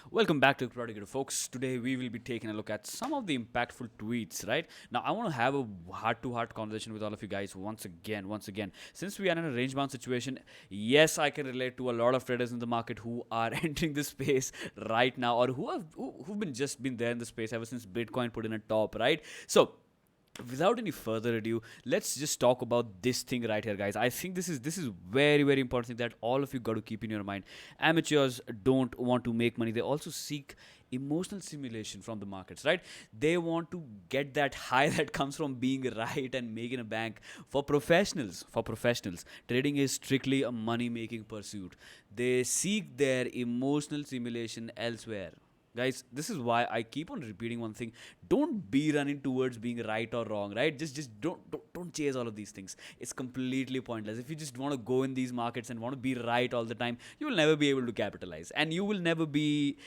Welcome back to Prodigator, folks. Today we will be taking a look at some of the impactful tweets, right? Now, I want to have a heart to heart conversation with all of you guys once again. Once again, since we are in a range bound situation, yes, I can relate to a lot of traders in the market who are entering this space right now or who've been just been there in the space ever since Bitcoin put in a top, right? So, without any further ado, let's just talk about this thing right here, guys. I think this is very important thing that all of you got to keep in your mind. Amateurs don't want to make money, they also seek emotional stimulation from the markets, right? They want to get that high that comes from being right and making a bank. For professionals, trading is strictly a money making pursuit. They seek their emotional stimulation elsewhere. Guys, this is why I keep on repeating one thing. Don't be running towards being right or wrong, right? Just don't chase all of these things. It's completely pointless. If you just want to go in these markets and want to be right all the time, you will never be able to capitalize, and you will never be,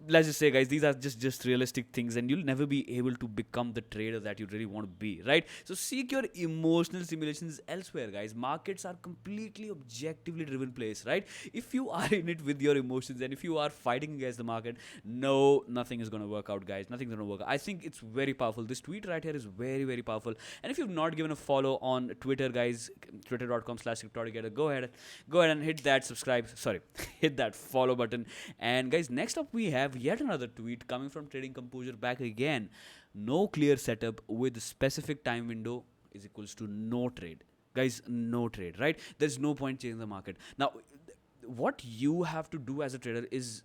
let's just say, guys, these are just realistic things, and you'll never be able to become the trader that you really want to be, right? So seek your emotional stimulations elsewhere, guys. Markets are completely objectively driven place, right? If you are in it with your emotions and if you are fighting against the market, no, nothing is going to work out, guys. Nothing's going to work out. I think it's very powerful. This tweet right here is very powerful. And if you've not given a follow on Twitter, guys, twitter.com/cryptoalligator, go ahead and hit that subscribe, sorry, hit that follow button. And guys, next up we have yet another tweet coming from Trading Composure back again. No clear setup with specific time window is equals to no trade. Guys, no trade, right? There's no point changing the market. Now, what you have to do as a trader is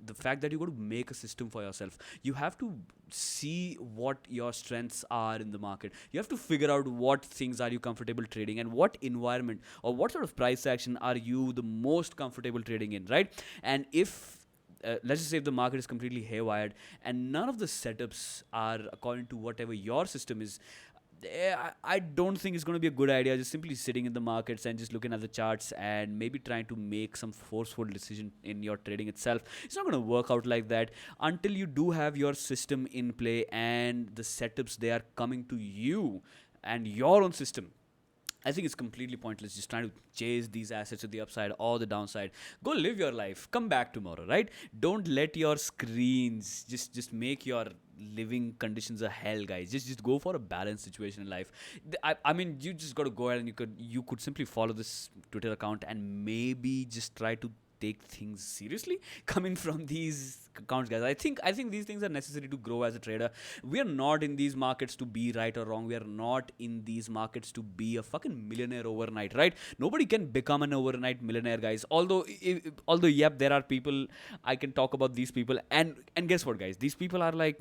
the fact that you got to make a system for yourself. You have to see what your strengths are in the market. You have to figure out what things are you comfortable trading and what environment or what sort of price action are you the most comfortable trading in, right? And if let's just say if the market is completely haywired and none of the setups are according to whatever your system is, I don't think it's going to be a good idea just simply sitting in the markets and just looking at the charts and maybe trying to make some forceful decision in your trading itself. It's not going to work out like that until you do have your system in play and the setups they are coming to you and your own system. I think it's completely pointless just trying to chase these assets to the upside or the downside. Go live your life. Come back tomorrow, right? Don't let your screens just make your living conditions a hell, guys. Just go for a balanced situation in life. I mean, you just got to go ahead and you could simply follow this Twitter account and maybe just try to take things seriously coming from these accounts, guys. I think these things are necessary to grow as a trader. We are not in these markets to be right or wrong. We are not in these markets to be a fucking millionaire overnight, right? Nobody can become an overnight millionaire, guys. Although yep, there are people. I can talk about these people, and guess what, guys? These people are like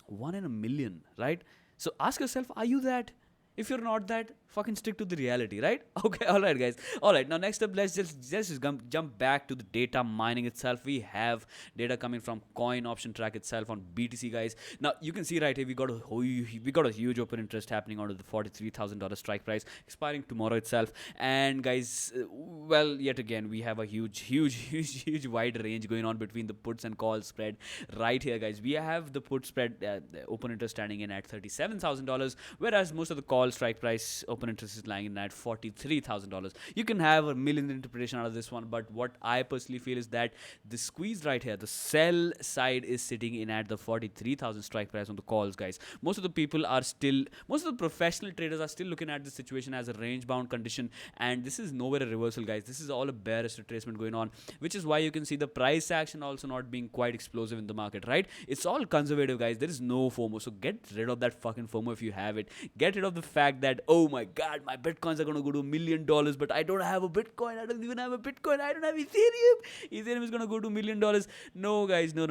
one in a million, right? So ask yourself, are you that? If you're not that, fucking stick to the reality, right? Okay, all right, guys. All right, now next up, let's just jump back to the data mining itself. We have data coming from Coin Option Track itself on BTC, guys. Now you can see right here we got a huge open interest happening onto the $43,000 strike price expiring tomorrow itself. And guys, well, yet again we have a huge wide range going on between the puts and calls spread right here, guys. We have the put spread open interest standing in at $37,000, whereas most of the call strike price open interest is lying in at $43,000. You can have a million interpretation out of this one, but what I personally feel is that the squeeze right here, the sell side is sitting in at the 43,000 strike price on the calls, guys. Most of the professional traders are still looking at the situation as a range bound condition, and this is nowhere a reversal, guys. This is all a bearish retracement going on, which is why you can see the price action also not being quite explosive in the market, right? It's all conservative, guys. There is no FOMO, so get rid of that fucking FOMO if you have it. Get rid of the fact that, oh my god, my bitcoins are going to go to $1 million, but I don't have a bitcoin. I don't even have a bitcoin. I don't have Ethereum. Ethereum is going to go to $1 million. No, guys, no.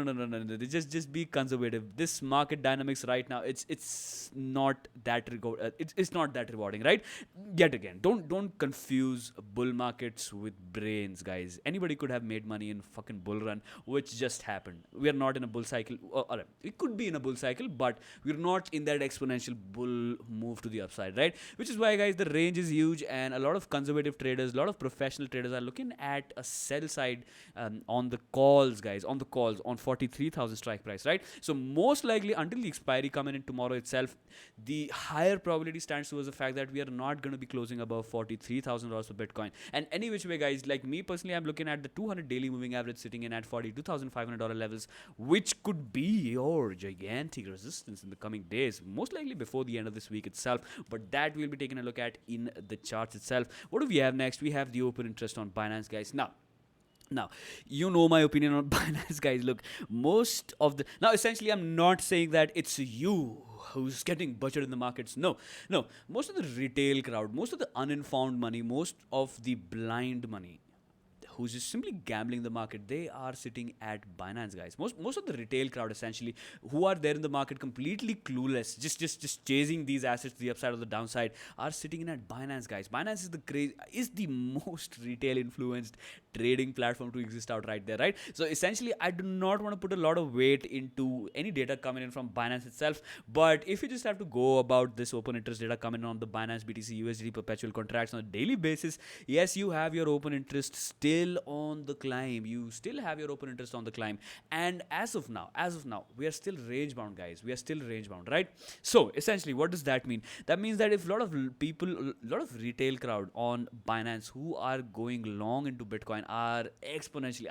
Just be conservative. This market dynamics right now, it's not that it's not that rewarding, right? Yet again, don't confuse bull markets with brains, guys. Anybody could have made money in fucking bull run, which just happened. We are not in a bull cycle. Or, we could be in a bull cycle, but we're not in that exponential bull move to the upside. upside, right? Which is why, guys, the range is huge, and a lot of conservative traders, a lot of professional traders are looking at a sell side on the calls, guys, on the calls on 43,000 strike price, right? So most likely until the expiry coming in tomorrow itself, the higher probability stands towards the fact that we are not going to be closing above $43,000 for Bitcoin. And any which way, guys, like me personally, I'm looking at the 200 daily moving average sitting in at $42,500 levels, which could be your gigantic resistance in the coming days, most likely before the end of this week itself. But that we'll be taking a look at in the charts itself. What do we have next? We have the open interest on Binance, guys. Now, you know my opinion on Binance, guys. Look, most of the now, essentially, I'm not saying that it's you who's getting butchered in the markets. No. Most of the retail crowd, most of the uninformed money, most of the blind money, who's just simply gambling the market, they are sitting at Binance, guys. Most of the retail crowd, essentially, who are there in the market completely clueless, just chasing these assets to the upside or the downside, are sitting in at Binance, guys. Binance is the most retail influenced trading platform to exist out right there, right? So essentially, I do not want to put a lot of weight into any data coming in from Binance itself, but if you just have to go about this open interest data coming in on the Binance BTC USD perpetual contracts on a daily basis, yes, you have your open interest still on the climb. You still have your open interest on the climb, and as of now, we are still range bound, guys. We are still range bound, right? So essentially, what does that mean? That means that if a lot of people, a lot of retail crowd on Binance who are going long into Bitcoin are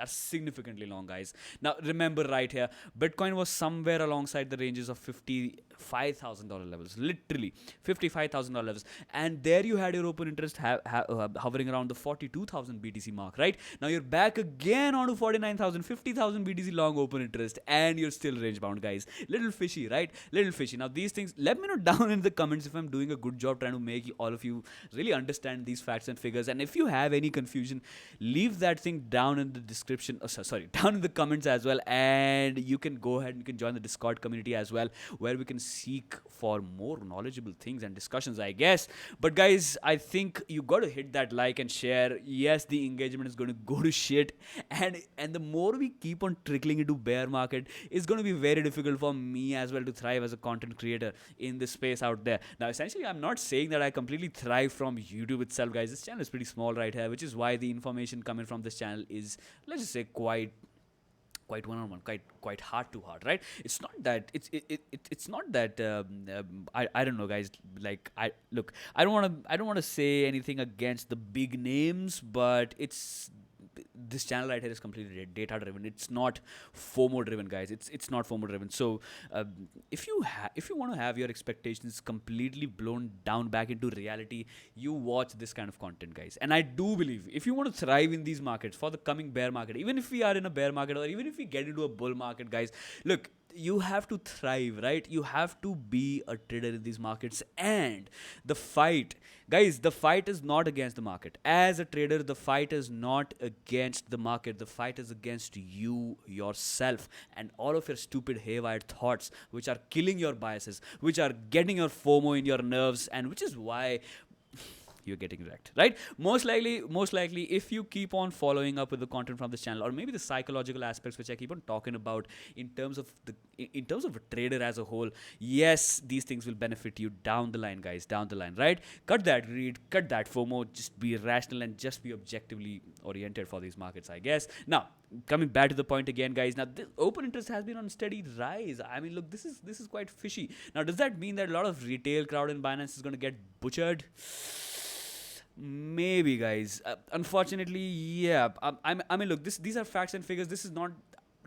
significantly long, guys. Now remember right here, Bitcoin was somewhere alongside the ranges of $55,000 levels, literally $55,000 levels, and there you had your open interest hovering around the 42,000 BTC mark, right? Now you're back again onto 49,000, 50,000 BTC long open interest, and you're still range bound, guys. Little fishy, right? Little fishy. Now these things, let me know down in the comments if I'm doing a good job trying to make all of you really understand these facts and figures. And if you have any confusion, leave that thing down in the description. Down in the comments as well. And you can go ahead and you can join the Discord community as well, where we can seek for more knowledgeable things and discussions, I guess. But guys, I think you got to hit that like and share. Yes, the engagement is going to go to shit, and the more we keep on trickling into bear market, it's going to be very difficult for me as well to thrive as a content creator in this space out there. Now essentially, I'm not saying that I completely thrive from YouTube itself, guys. This channel is pretty small right here, which is why the information coming from this channel is, let's just say, quite one-on-one, quite heart to heart, right? It's not that it's not that I don't know, guys. Like, I don't want to say anything against the big names, but this channel right here is completely data driven. It's not FOMO driven, guys. It's not FOMO driven. So if you want to have your expectations completely blown down back into reality, you watch this kind of content, guys. And I do believe if you want to thrive in these markets for the coming bear market, even if we are in a bear market or even if we get into a bull market, guys, look, you have to thrive, right? You have to be a trader in these markets. And the fight, guys, the fight is not against the market. As a trader, the fight is not against the market. The fight is against you yourself and all of your stupid haywire thoughts, which are killing your biases, which are getting your FOMO in your nerves, and which is why you're getting wrecked, right? Most likely, if you keep on following up with the content from this channel, or maybe the psychological aspects which I keep on talking about in terms of a trader as a whole, yes, these things will benefit you down the line, guys, down the line, right? Cut that greed, cut that FOMO, just be rational and just be objectively oriented for these markets, I guess. Now, coming back to the point again, guys. Now, this open interest has been on steady rise. I mean, look, this is quite fishy. Now, does that mean that a lot of retail crowd in Binance is going to get butchered? Maybe, guys. Unfortunately, yeah. I mean, look, these are facts and figures. This is not.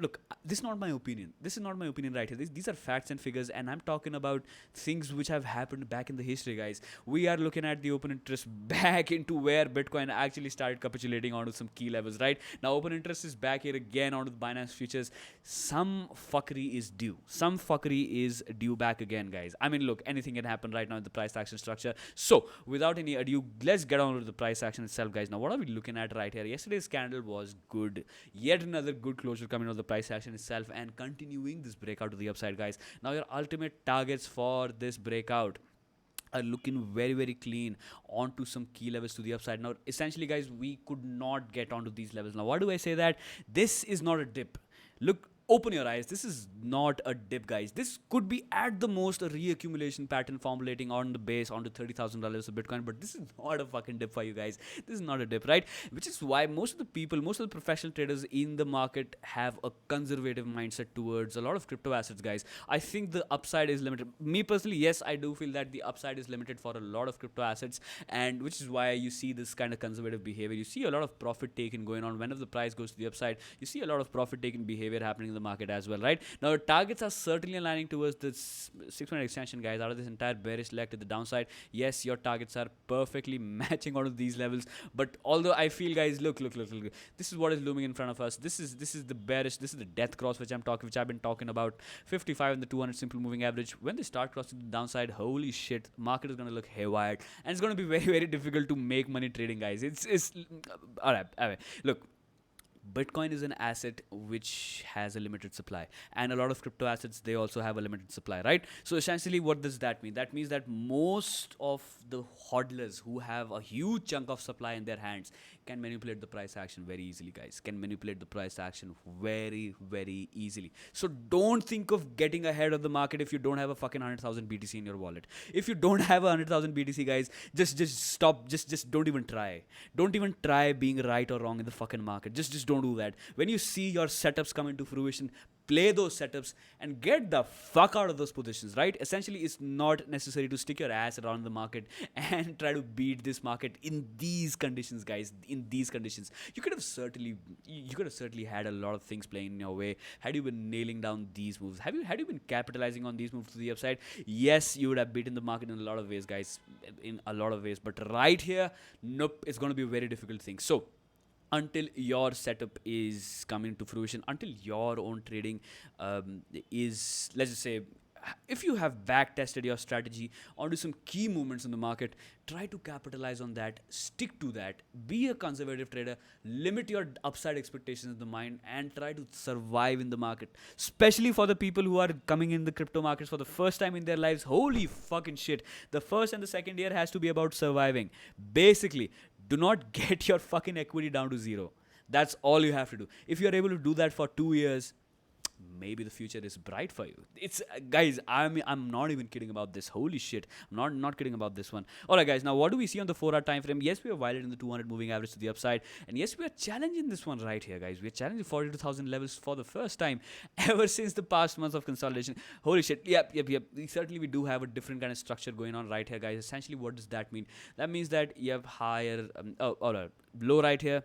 Look, this is not my opinion. This is not my opinion right here. These are facts and figures, and I'm talking about things which have happened back in the history, guys. We are looking at the open interest back into where Bitcoin actually started capitulating onto some key levels, right? Now, open interest is back here again onto the Binance futures. Some fuckery is due. Some fuckery is due back again, guys. I mean, look, anything can happen right now in the price action structure. So, without any ado, let's get on to the price action itself, guys. Now, what are we looking at right here? Yesterday's candle was good. Yet another good closure coming out of the price action itself and continuing this breakout to the upside, guys. Now your ultimate targets for this breakout are looking very, very clean onto some key levels to the upside. Now essentially, guys, we could not get onto these levels. Now why do I say that? This is not a dip. Look, open your eyes. This is not a dip, guys. This could be at the most a reaccumulation pattern formulating on the base onto $30,000 of Bitcoin, but this is not a fucking dip for you guys. This is not a dip, right? Which is why most of the people, most of the professional traders in the market have a conservative mindset towards a lot of crypto assets, guys. I think the upside is limited. Me personally, yes, I do feel that the upside is limited for a lot of crypto assets, and which is why you see this kind of conservative behavior. You see a lot of profit taken going on whenever the price goes to the upside. You see a lot of profit taking behavior happening in the market as well, right? Now, targets are certainly aligning towards this 6-minute extension, guys. Out of this entire bearish leg to the downside, yes, your targets are perfectly matching out of these levels. But although I feel, guys, look, this is what is looming in front of us. This is the bearish, this is the death cross which I've been talking about. 55 and the 200 simple moving average. When they start crossing the downside, holy shit, market is gonna look haywire, and it's gonna be very, very difficult to make money trading, guys. It's all right. Look, Bitcoin is an asset which has a limited supply, and a lot of crypto assets, they also have a limited supply, right? So essentially, what does that mean? That means that most of the hodlers who have a huge chunk of supply in their hands can manipulate the price action very easily, guys. Can manipulate the price action very, very easily. So don't think of getting ahead of the market if you don't have a fucking 100,000 BTC in your wallet. If you don't have a 100,000 BTC, guys, just stop. Just don't even try. Don't even try being right or wrong in the fucking market. Just don't do that. When you see your setups come into fruition, play those setups and get the fuck out of those positions, right? Essentially, it's not necessary to stick your ass around the market and try to beat this market in these conditions, guys. In these conditions, you could have certainly had a lot of things playing in your way had you been nailing down these moves. Had you been capitalizing on these moves to the upside? Yes, you would have beaten the market in a lot of ways, guys. In a lot of ways, but right here, nope, it's going to be a very difficult thing. So until your setup is coming to fruition, until your own trading is, let's just say, if you have back tested your strategy onto some key movements in the market, try to capitalize on that, stick to that, be a conservative trader, limit your upside expectations in the mind, and try to survive in the market. Especially for the people who are coming in the crypto markets for the first time in their lives, holy fucking shit, the first and the second year has to be about surviving. Basically, do not get your fucking equity down to zero. That's all you have to do. If you're able to do that for 2 years, maybe the future is bright for you. It's guys, I'm not even kidding about this. Holy shit, I'm not kidding about this one. All right, guys. Now, what do we see on the 4-hour time frame? Yes, we are violating the 200 moving average to the upside, and yes, we are challenging this one right here, guys. We are challenging 42,000 levels for the first time ever since the past months of consolidation. Holy shit. Yep. Certainly, we do have a different kind of structure going on right here, guys. Essentially, what does that mean? That means that you have higher, low right here,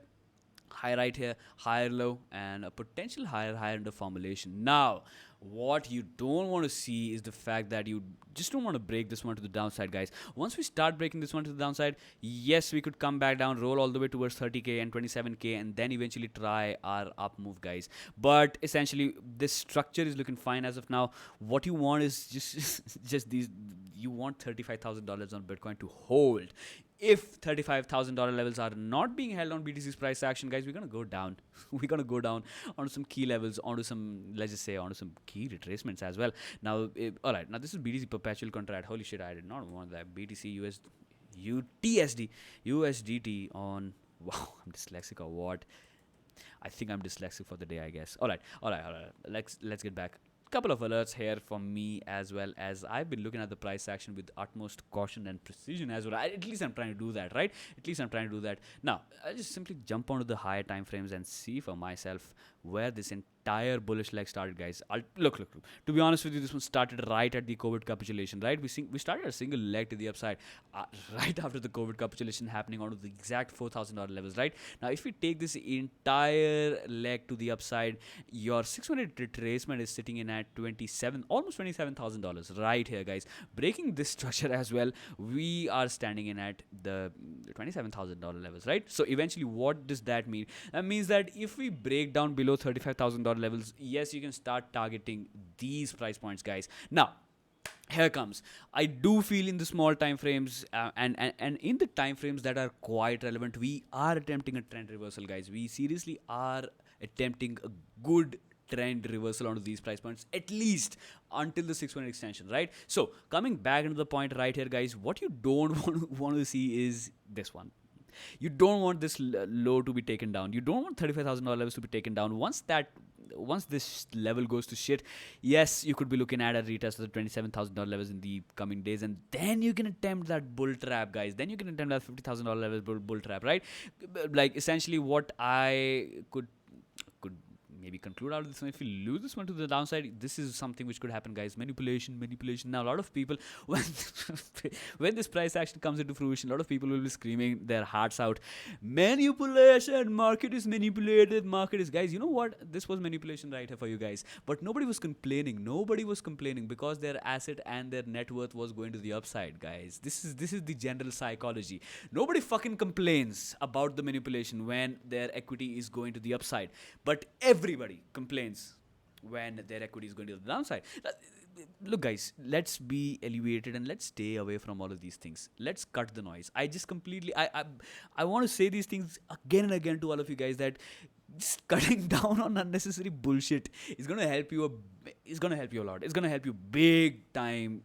high right here, higher low, and a potential higher under formulation. Now, what you don't want to see is the fact that you just don't want to break this one to the downside, guys. Once we start breaking this one to the downside, yes, we could come back down, roll all the way towards 30k and 27k, and then eventually try our up move, guys. But essentially, this structure is looking fine as of now. What you want is just these. You want $35,000 on Bitcoin to hold. If $35,000 levels are not being held on BTC's price action, guys, we're gonna go down. We're gonna go down onto some key levels, onto some, let's just say, onto some key retracements as well. Now, all right. Now, this is BTC perpetual contract. Holy shit, I did not want that. BTC USDT on. Wow, I'm dyslexic or what? I think I'm dyslexic for the day, I guess. All right. Let's get back. Couple of alerts here for me, as well as I've been looking at the price action with utmost caution and precision as well. At least I'm trying to do that, right? At least I'm trying to do that. Now, I'll just simply jump onto the higher time frames and see for myself where this entire bullish leg started, guys. Look. To be honest with you, this one started right at the COVID capitulation, right? We started a single leg to the upside right after the COVID capitulation happening onto the exact $4,000 levels, right? Now, if we take this entire leg to the upside, your 600 retracement is sitting in at almost $27,000 right here, guys. Breaking this structure as well, we are standing in at the $27,000 levels, right? So eventually, what does that mean? That means that if we break down below $35,000 levels, yes, you can start targeting these price points, guys. Now, here comes. I do feel in the small time frames and in the time frames that are quite relevant, we are attempting a trend reversal, guys. We seriously are attempting a good trend reversal onto these price points, at least until the 6-minute extension, right? So coming back into the point right here, guys, what you don't want to see is this one. You don't want this low to be taken down. You don't want $35,000 levels to be taken down. Once that once this level goes to shit, yes, you could be looking at a retest of the $27,000 levels in the coming days, and then you can attempt that bull trap, guys. Then you can attempt that $50,000 levels bull trap, right? Like essentially, what I could maybe conclude out of this one, if we lose this one to the downside, this is something which could happen, guys. Manipulation. Now a lot of people, when when this price action comes into fruition, a lot of people will be screaming their hearts out, manipulation, market is manipulated, market is, guys, you know what, this was manipulation right here for you guys, but nobody was complaining because their asset and their net worth was going to the upside, guys. This is the general psychology. Nobody fucking complains about the manipulation when their equity is going to the upside, but everybody complains when their equity is going to the downside. Look, guys, let's be elevated and let's stay away from all of these things. Let's cut the noise. I just completely, I want to say these things again and again to all of you guys, that just cutting down on unnecessary bullshit is going to help you is going to help you a lot. It's going to help you big time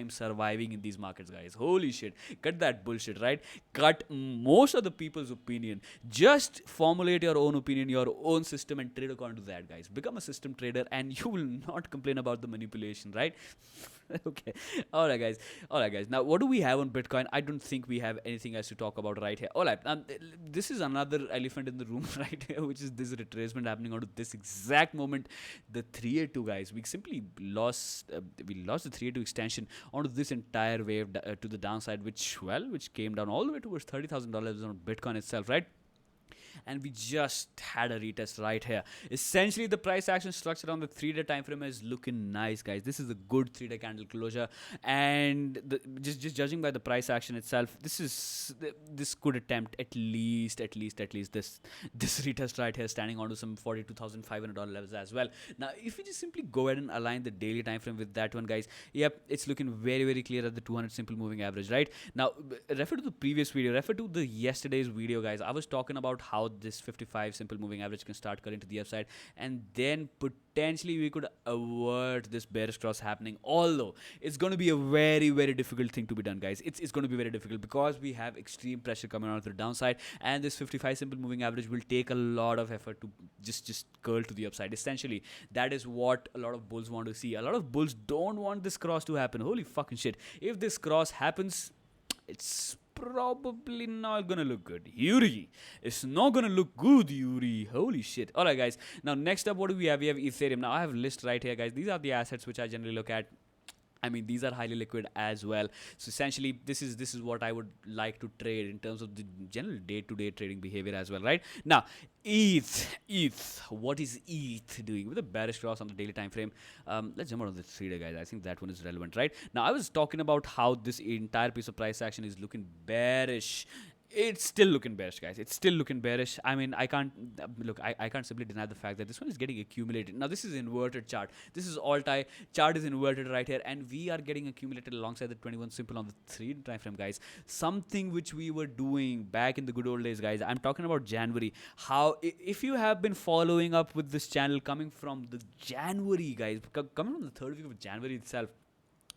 surviving in these markets, guys. Holy shit. Cut that bullshit, right? Cut most of the people's opinion. Just formulate your own opinion, your own system, and trade according to that, guys. Become a system trader and you will not complain about the manipulation, right? Okay. All right, guys. Now, what do we have on Bitcoin? I don't think we have anything else to talk about right here. All right. This is another elephant in the room right here, which is this retracement happening onto this exact moment. The 382, guys. We simply lost the 382 extension onto this entire wave to the downside, which came down all the way towards $30,000 on Bitcoin itself, right? And we just had a retest right here. Essentially, the price action structure on the 3-day time frame is looking nice, guys. This is a good 3-day candle closure, and just judging by the price action itself, this could attempt at least this retest right here, standing onto some $42,500 levels as well. Now, if we just simply go ahead and align the daily time frame with that one, guys, yep, it's looking very clear at the 200 simple moving average, right? Now, refer to the previous video, refer to the yesterday's video, guys. I was talking about how this 55 simple moving average can start cutting to the upside, and then potentially we could avert this bearish cross happening, although it's going to be a very difficult thing to be done, guys. It's going to be very difficult because we have extreme pressure coming out of the downside, and this 55 simple moving average will take a lot of effort to just curl to the upside. Essentially, that is what a lot of bulls want to see. A lot of bulls don't want this cross to happen. Holy fucking shit. If this cross happens, it's probably not gonna look good, Yuri. It's not gonna look good, Yuri. Holy shit. Alright, guys. Now, next up, what do we have? We have Ethereum. Now, I have a list right here, guys. These are the assets which I generally look at. I mean, these are highly liquid as well. So essentially, this is what I would like to trade in terms of the general day-to-day trading behavior as well, right? Now, ETH. What is ETH doing with a bearish cross on the daily time frame? Let's jump out of the 3-day, guys. I think that one is relevant, right? Now, I was talking about how this entire piece of price action is looking bearish. It's still looking bearish, guys. It's still looking bearish. I mean, I can't simply deny the fact that this one is getting accumulated. Now, this is inverted chart. This is all-time chart is inverted right here, and we are getting accumulated alongside the 21 simple on the 3 time frame, guys. Something which we were doing back in the good old days, guys. I'm talking about January. How, if you have been following up with this channel coming from the January, guys, coming from the 3rd week of January itself,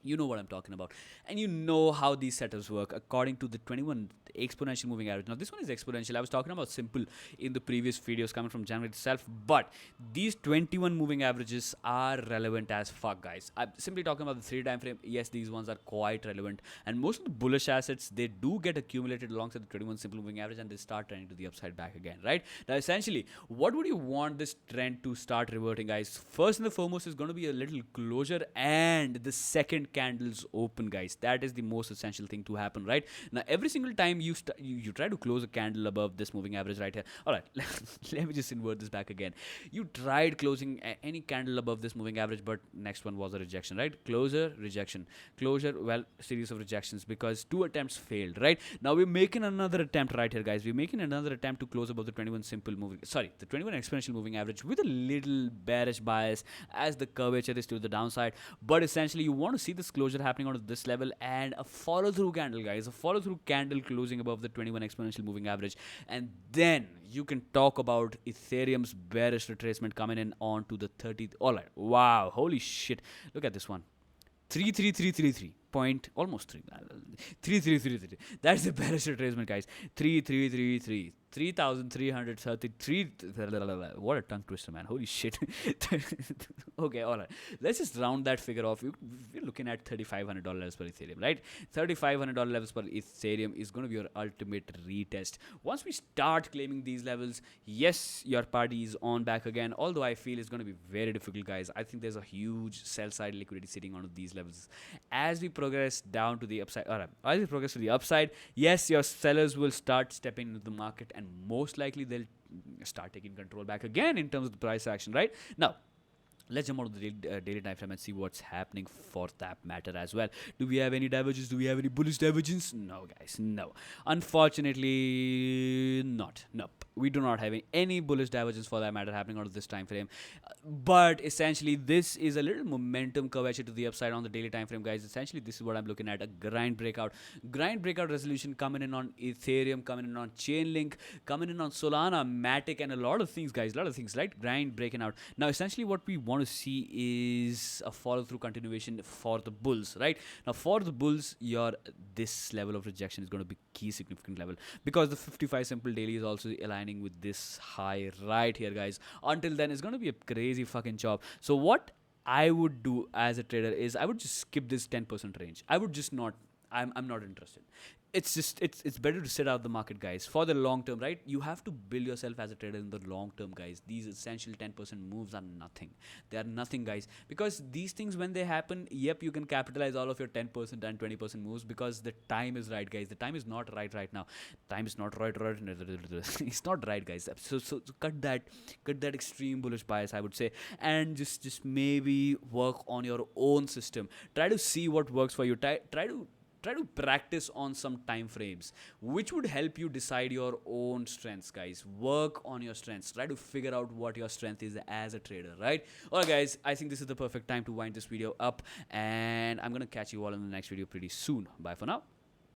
you know what I'm talking about, and you know how these setups work according to the 21 exponential moving average. Now, this one is exponential. I was talking about simple in the previous videos coming from January itself, but these 21 moving averages are relevant as fuck, guys. I'm simply talking about the 3 time frame. Yes, these ones are quite relevant, and most of the bullish assets, they do get accumulated alongside the 21 simple moving average, and they start trending to the upside back again, right? Now, essentially, what would you want this trend to start reverting, guys? First and the foremost is going to be a little closure, and the second candles open, guys. That is the most essential thing to happen, right? Now, every single time you try to close a candle above this moving average right here. All right, let me just invert this back again. You tried closing any candle above this moving average, but next one was a rejection, right? Closure, rejection, closure, well, series of rejections, because 2 attempts failed, right? Now, we're making another attempt right here, guys. We're making another attempt to close above the 21 the 21 exponential moving average with a little bearish bias as the curvature is to the downside. But essentially, you want to see this closure happening on this level and a follow-through candle, guys. A follow-through candle closing above the 21 exponential moving average. And then you can talk about Ethereum's bearish retracement coming in on to the 30th. All right. Wow. Holy shit. Look at this one. 33333. point almost 3. That's the bearish retracement, guys. 3. 3,333. What a tongue twister, man. Holy shit. Okay, all right. Let's just round that figure off. We're looking at $3,500 per Ethereum, right? $3,500 levels per Ethereum is going to be your ultimate retest. Once we start claiming these levels, yes, your party is on back again. Although I feel it's going to be very difficult, guys. I think there's a huge sell side liquidity sitting on these levels. As we progress down to the upside, or as we progress to the upside, yes, your sellers will start stepping into the market, and most likely they'll start taking control back again in terms of the price action, right? Now, let's jump out of the daily time frame and see what's happening for that matter as well. Do we have any divergence? Do we have any bullish divergence? No, guys, no. Unfortunately, not. Nope. We do not have any bullish divergence for that matter happening out of this time frame. But essentially, this is a little momentum curvature to the upside on the daily time frame, guys. Essentially, this is what I'm looking at: a grind breakout resolution coming in on Ethereum, coming in on Chainlink, coming in on Solana, Matic, and a lot of things, guys. A lot of things, right? Grind breaking out. Now, essentially, what we want to see is a follow through continuation for the bulls, right? Now, for the bulls, this level of rejection is going to be key significant level, because the 55 simple daily is also aligning with this high right here, guys. Until then, it's going to be a crazy fucking job. So what I would do as a trader is I would just skip this 10% range. I would just not. I'm not interested. It's better to sit out the market, guys, for the long term, right? You have to build yourself as a trader in the long term, guys. These essential 10% moves are nothing. They are nothing, guys, because these things, when they happen, yep, you can capitalize all of your 10% and 20% moves, because the time is right, guys. The time is not right now. Time is not right. It's not right, guys. So cut that extreme bullish bias, I would say, and just maybe work on your own system. Try to see what works for you. Try to practice on some time frames, which would help you decide your own strengths, guys. Work on your strengths. Try to figure out what your strength is as a trader, right? All right, guys, I think this is the perfect time to wind this video up, and I'm gonna catch you all in the next video pretty soon. Bye for now.